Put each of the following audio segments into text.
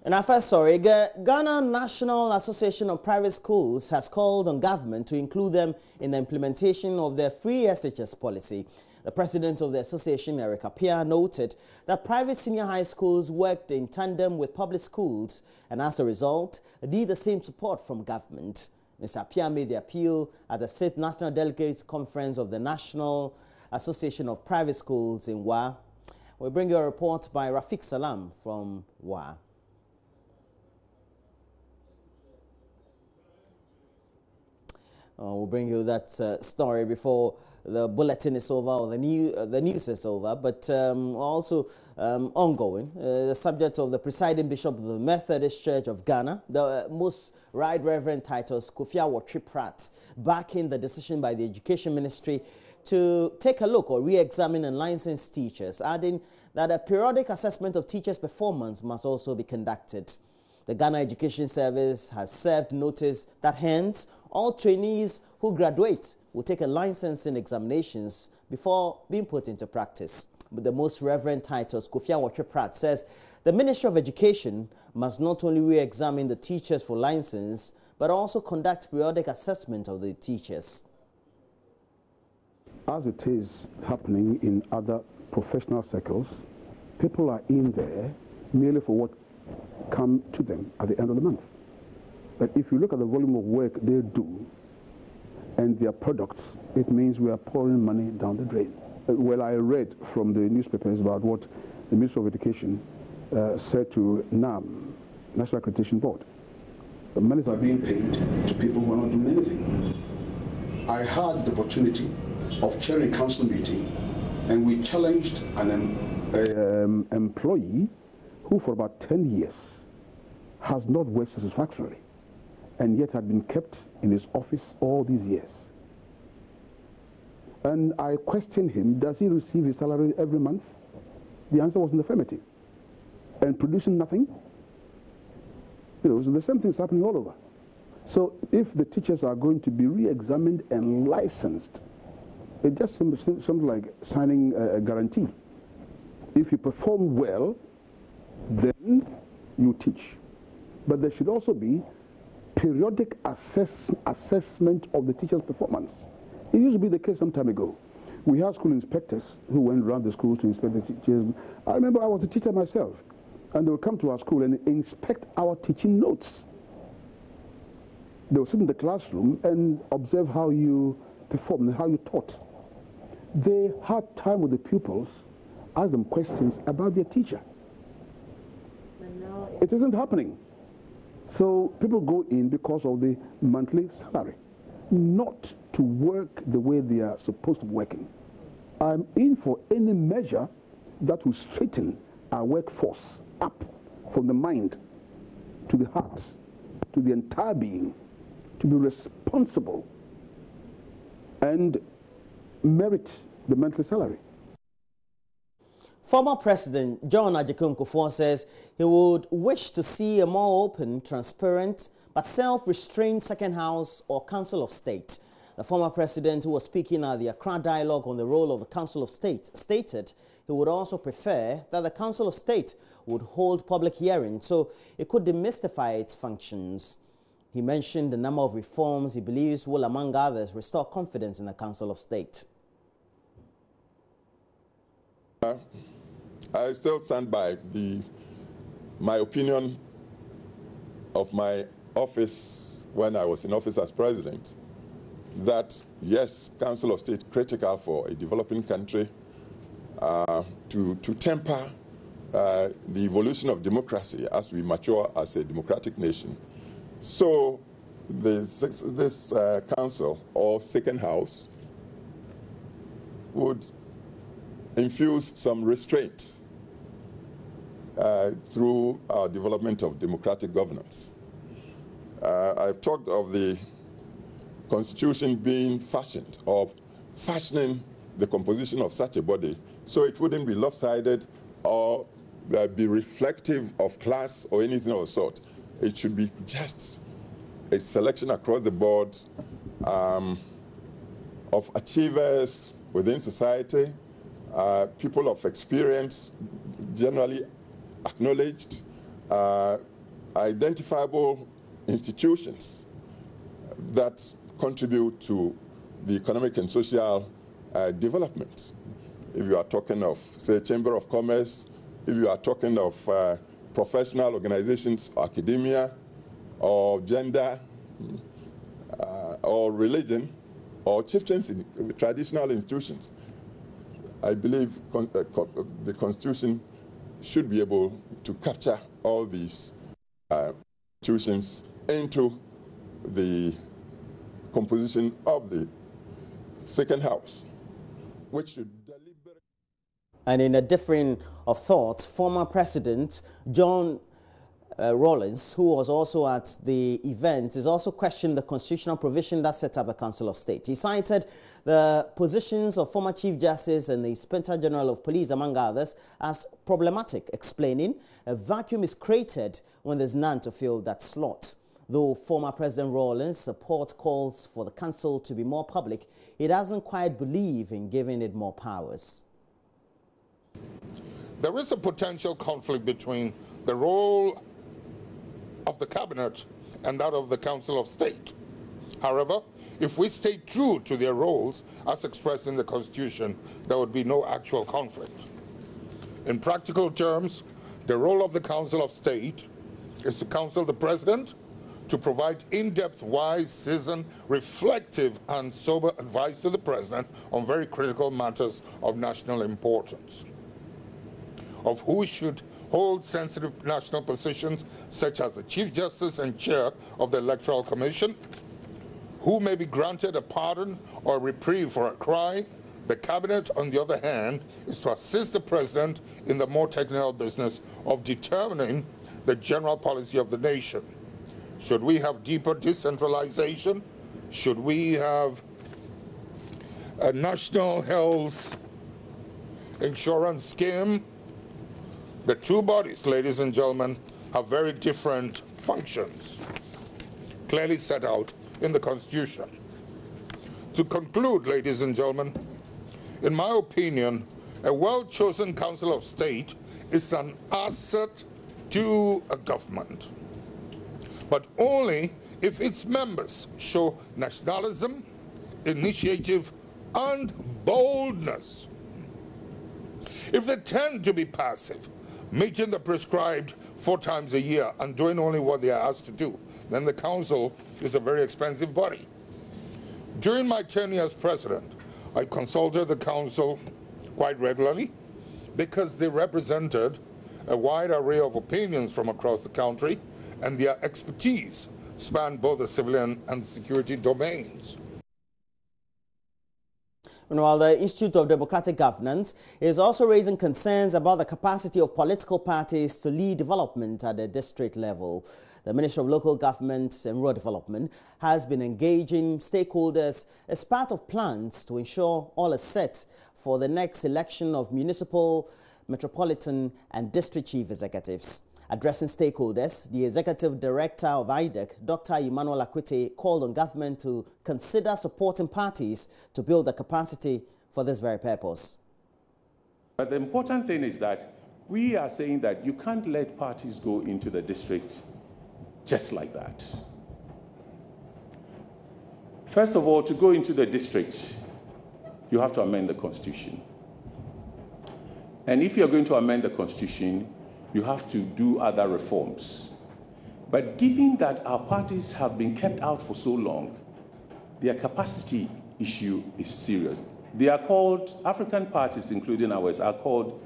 In our first story, Ghana National Association of Private Schools has called on government to include them in the implementation of their free SHS policy. The president of the association, Eric Apia, noted that private senior high schools worked in tandem with public schools and as a result, need the same support from government. Mr. Apia made the appeal at the 6th National Delegates Conference of the National Association of Private Schools in WA. We bring you a report by Rafiq Salam from WA. We'll bring you that story before the bulletin is over or the news is over, but also ongoing. The subject of the presiding bishop of the Methodist Church of Ghana, the most Right Reverend Titus Kofi Pratt, backing the decision by the Education Ministry to take a look or re-examine and license teachers, adding that a periodic assessment of teachers' performance must also be conducted. The Ghana Education Service has served notice that hence all trainees who graduate will take a licensing examinations before being put into practice. But the Most Reverend Titus Kofi Pratt says the Ministry of Education must not only re-examine the teachers for license, but also conduct periodic assessment of the teachers. As it is happening in other professional circles, people are in there merely for what come to them at the end of the month. But if you look at the volume of work they do and their products, it means we are pouring money down the drain. Well, I read from the newspapers about what the Minister of Education said to NAM, National Accreditation Board. The monies are being paid to people who are not doing anything. I had the opportunity of chairing a council meeting, and we challenged an employee who for about 10 years has not worked satisfactorily and yet had been kept in his office all these years. And I questioned him, does he receive his salary every month? The answer was in the affirmative. And producing nothing? You know, so the same thing is happening all over. So if the teachers are going to be re-examined and licensed, it just something like signing a guarantee. If you perform well, then you teach. But there should also be periodic assessment of the teacher's performance. It used to be the case some time ago. We had school inspectors who went around the school to inspect the teachers. I remember I was a teacher myself, and they would come to our school and inspect our teaching notes. They would sit in the classroom and observe how you performed and how you taught. They had time with the pupils, ask them questions about their teacher. It isn't happening. So people go in because of the monthly salary, not to work the way they are supposed to be working. I'm in for any measure that will straighten our workforce up from the mind to the heart, to the entire being, to be responsible and merit the monthly salary. Former President John Ajikun Kufuor says he would wish to see a more open, transparent, but self-restrained second house or Council of State. The former president, who was speaking at the Accra Dialogue on the role of the Council of State, stated he would also prefer that the Council of State would hold public hearings so it could demystify its functions. He mentioned the number of reforms he believes will, among others, restore confidence in the Council of State. I still stand by my opinion of my office when I was in office as president, that yes, Council of State critical for a developing country to temper the evolution of democracy as we mature as a democratic nation. So this council or second house would infuse some restraint through our development of democratic governance. I've talked of the Constitution being fashioned, of fashioning the composition of such a body so it wouldn't be lopsided or be reflective of class or anything of the sort. It should be just a selection across the board of achievers within society, people of experience, generally acknowledged, identifiable institutions that contribute to the economic and social development. If you are talking of, say, Chamber of Commerce, if you are talking of professional organizations, academia, or gender, or religion, or chieftaincy, traditional institutions, I believe the Constitution should be able to capture all these institutions into the composition of the second house, which should deliberate. And in a difference of thought, former President John Rawlings, who was also at the event, is also questioning the constitutional provision that set up the Council of State. He cited the positions of former Chief Justice and the Inspector General of Police, among others, as problematic, explaining a vacuum is created when there's none to fill that slot. Though former President Rawlings support calls for the council to be more public, he doesn't quite believe in giving it more powers. There is a potential conflict between the role of the cabinet and that of the Council of State. However, if we stay true to their roles as expressed in the Constitution, there would be no actual conflict. In practical terms, the role of the Council of State is to counsel the President, to provide in-depth, wise, seasoned, reflective, and sober advice to the President on very critical matters of national importance, of who should hold sensitive national positions, such as the Chief Justice and Chair of the Electoral Commission, who may be granted a pardon or reprieve for a crime. The Cabinet, on the other hand, is to assist the President in the more technical business of determining the general policy of the nation. Should we have deeper decentralization? Should we have a national health insurance scheme? The two bodies, ladies and gentlemen, have very different functions, clearly set out in the Constitution. To conclude, ladies and gentlemen, in my opinion, a well-chosen Council of State is an asset to a government, but only if its members show nationalism, initiative, and boldness. If they tend to be passive, meeting the prescribed 4 times a year and doing only what they are asked to do, then the council is a very expensive body. During my tenure as president, I consulted the council quite regularly because they represented a wide array of opinions from across the country, and their expertise spanned both the civilian and security domains. While the Institute of Democratic Governance is also raising concerns about the capacity of political parties to lead development at the district level. The Ministry of Local Government and Rural Development has been engaging stakeholders as part of plans to ensure all is set for the next election of municipal, metropolitan and district chief executives. Addressing stakeholders, the Executive Director of IDEC, Dr. Emmanuel Akwete, called on government to consider supporting parties to build the capacity for this very purpose. But the important thing is that we are saying that you can't let parties go into the district just like that. First of all, to go into the district, you have to amend the Constitution. And if you're going to amend the Constitution, you have to do other reforms. But given that our parties have been kept out for so long, their capacity issue is serious. They are called, African parties, including ours, are called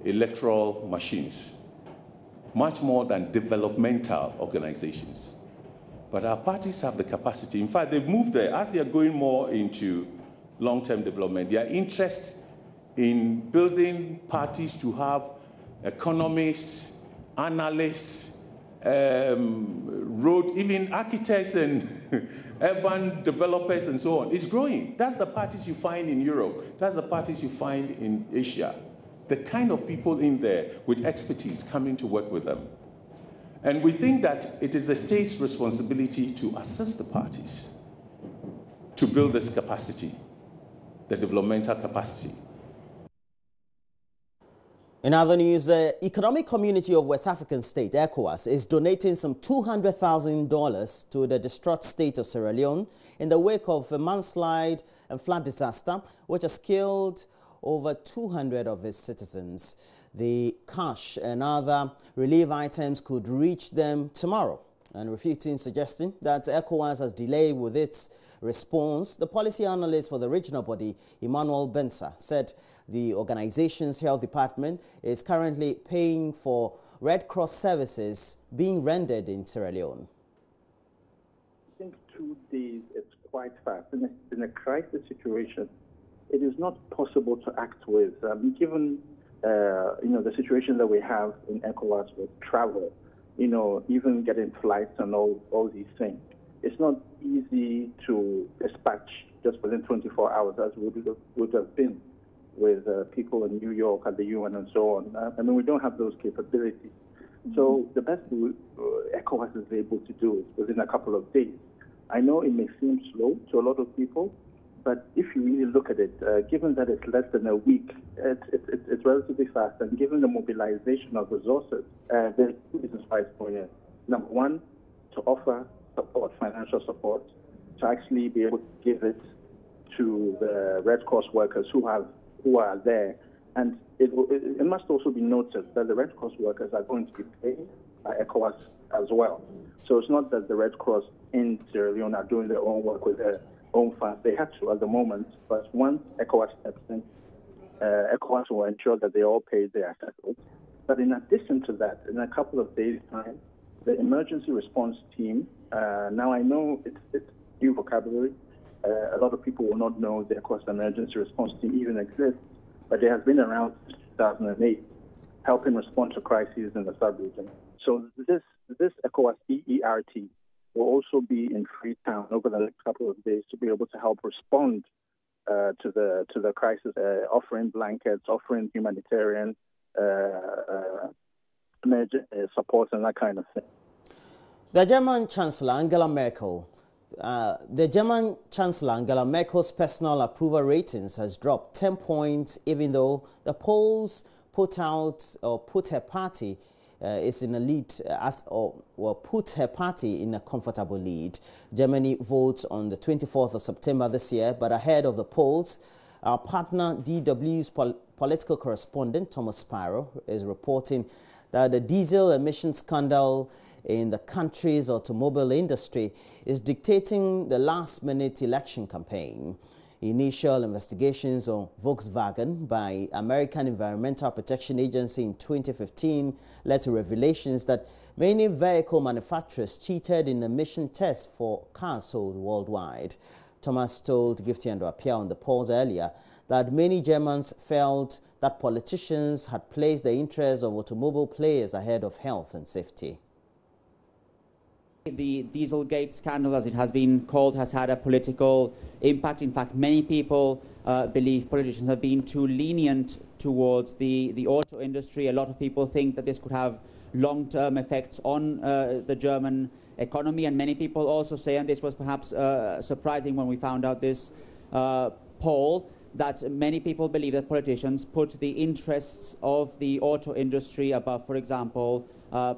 electoral machines, much more than developmental organizations. But our parties have the capacity. In fact, they've moved there. As they're going more into long-term development, their interest in building parties to have economists, analysts, road, even architects and urban developers and so on, is growing. That's the parties you find in Europe. That's the parties you find in Asia. The kind of people in there with expertise coming to work with them. And we think that it is the state's responsibility to assist the parties to build this capacity, the developmental capacity. In other news, the Economic Community of West African States, ECOWAS, is donating some $200,000 to the distraught state of Sierra Leone in the wake of a mudslide and flood disaster, which has killed over 200 of its citizens. The cash and other relief items could reach them tomorrow. And refuting suggesting that ECOWAS has delayed with its response, the policy analyst for the regional body, Emmanuel Bensa, said the organization's health department is currently paying for Red Cross services being rendered in Sierra Leone. I think 2 days is quite fast. In a crisis situation, it is not possible to act with, given the situation that we have in ECOWAS with travel, even getting flights and all these things. It's not easy to dispatch just within 24 hours as would have been with people in New York at the UN and so on. We don't have those capabilities. So the best ECOWAS is able to do is within a couple of days. I know it may seem slow to a lot of people, but if you really look at it, given that it's less than a week, it's relatively fast. And given the mobilization of resources, there's two reasons why it's going in. Number one, to offer support, financial support, to actually be able to give it to the Red Cross workers who are there. And it must also be noted that the Red Cross workers are going to be paid by ECOWAS as well. So it's not that the Red Cross in Sierra Leone are doing their own work with their own funds. They have to at the moment, but once ECOWAS steps in, ECOWAS will ensure that they all pay their settled. But in addition to that, in a couple of days' time, the emergency response team, now I know it's new vocabulary. A lot of people will not know the ECOWAS emergency response team even exists, but it has been around since 2008, helping respond to crises in the sub-region. So this ECOWAS EERT will also be in Freetown over the next couple of days to be able to help respond to the crisis, offering blankets, offering humanitarian support and that kind of thing. The German Chancellor Angela Merkel's personal approval ratings has dropped 10 points, even though the polls put her party is in a lead put her party in a comfortable lead. Germany votes on the 24th of September this year, but ahead of the polls, our partner DW's political correspondent Thomas Spiro is reporting that the diesel emission scandal in the country's automobile industry is dictating the last-minute election campaign. Initial investigations on Volkswagen by American Environmental Protection Agency in 2015 led to revelations that many vehicle manufacturers cheated in emission tests for cars sold worldwide. Thomas told Gifty and Apia on the polls earlier that many Germans felt that politicians had placed the interests of automobile players ahead of health and safety. The Dieselgate scandal, as it has been called, has had a political impact. In fact, many people believe politicians have been too lenient towards the auto industry. A lot of people think that this could have long-term effects on the German economy, and many people also say, and this was perhaps surprising when we found out this poll, that many people believe that politicians put the interests of the auto industry above, for example,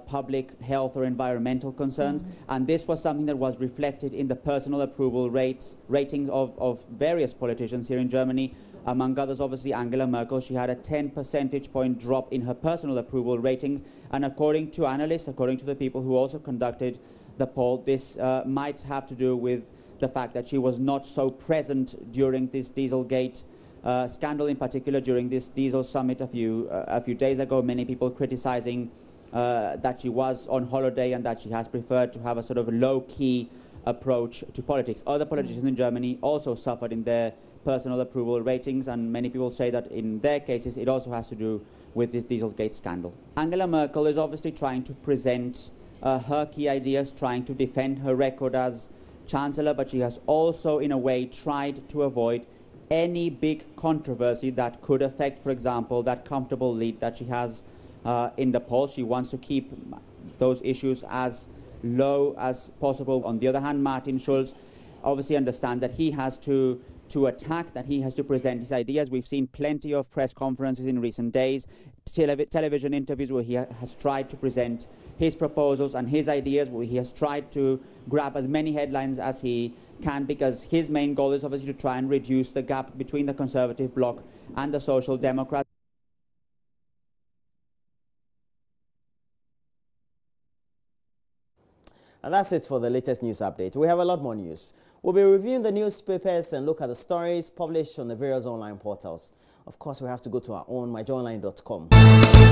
public health or environmental concerns. And this was something that was reflected in the personal approval ratings of various politicians here in Germany. Among others, obviously, Angela Merkel. She had a 10 percentage point drop in her personal approval ratings. And according to analysts, according to the people who also conducted the poll, this might have to do with the fact that she was not so present during this Dieselgate scandal, in particular during this diesel summit a few days ago. Many people criticizing that she was on holiday and that she has preferred to have a sort of low-key approach to politics. Other politicians in Germany also suffered in their personal approval ratings, and many people say that in their cases it also has to do with this Dieselgate scandal. Angela Merkel is obviously trying to present her key ideas, trying to defend her record as Chancellor, but she has also, in a way, tried to avoid any big controversy that could affect, for example, that comfortable lead that she has in the polls. She wants to keep those issues as low as possible. On the other hand, Martin Schulz obviously understands that he has to to attack, that he has to present his ideas. We've seen plenty of press conferences in recent days, television interviews where he has tried to present his proposals and his ideas, where he has tried to grab as many headlines as he can, because his main goal is obviously to try and reduce the gap between the Conservative bloc and the Social Democrats. And that's it for the latest news update. We have a lot more news. We'll be reviewing the newspapers and look at the stories published on the various online portals. Of course, we have to go to our own myjoyonline.com.